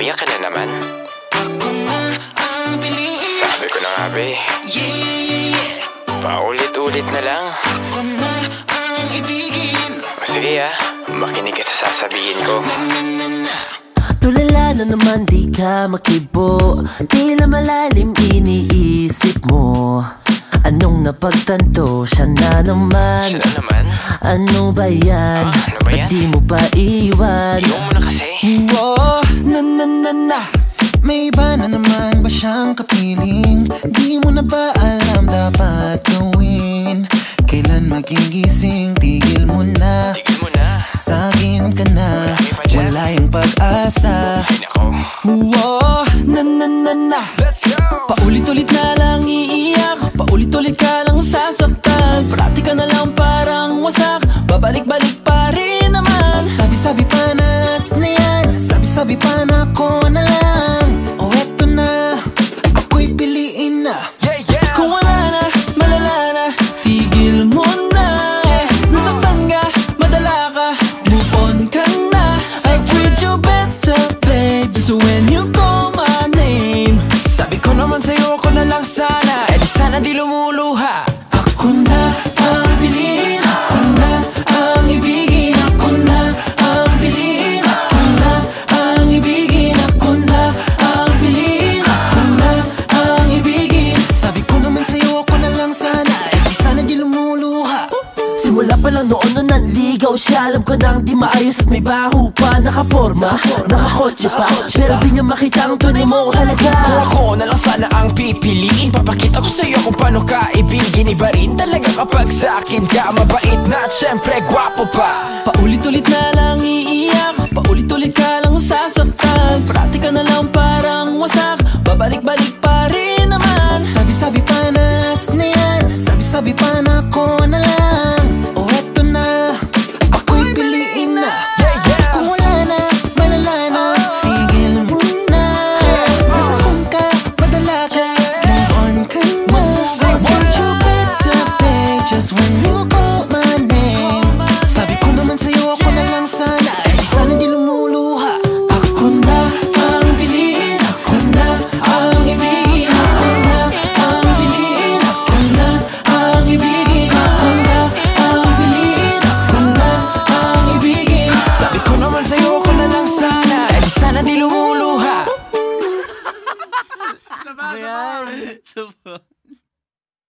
Umiyak ka na naman. Sabi ko na nga be, paulit-ulit na lang. Sige makinig ka sa sasabihin ko. Tulala na naman, di ka makibo. Tila malalim iniisip mo. Anong napagtanto? Siya na naman. Ano ba yan? Ba't di mo pa iwan? Iwan mo na kasi. Oh, na may iba na naman ba siyang kapiling? Di mo na ba alam dapat gawin? Kailan magigising? Tigil mo na. Sa'kin ka na, wala yung pag-asa. Oh, na let's go! Paulit-ulit na lang iiyak, paulit-ulit ka lang sasaktan. Parati ka na lang parang wasak, babalik-balik pa rin naman. Sabi-sabi pa na last na yan, sabi-sabi pa na ako na lang. O eto na, ako'y piliin na. Kung wala na, malala na, tigil mo na. Nasaktan ka, madala ka, move on ka na. I treat you better, babe, so when you call my name. Sabi ko naman sa'yo, ako na lang sana, eh di sana di lumuluha. Ako na ang piliin, ako na ang ibigin, ako na ang piliin, ako na ang ibigin, ako na ang piliin, ako na ang ibigin. Sabi ko naman sa'yo, ako na lang sana, eh di sana di lumuluha. Simula pa lang noon nung nanligaw siya, alam ko nang di maayos at may baho pa. Nakaporma, nakakotse pa, pero di niya makita ang tunay mong halaga. Kung ako na lang sana ang pipiliin, papakita ko sa'yo kung paano ka ibigin. Iba rin talaga kapag sa'kin ka mabait na at syempre gwapo pa. Paulit-ulit na lang iiyak,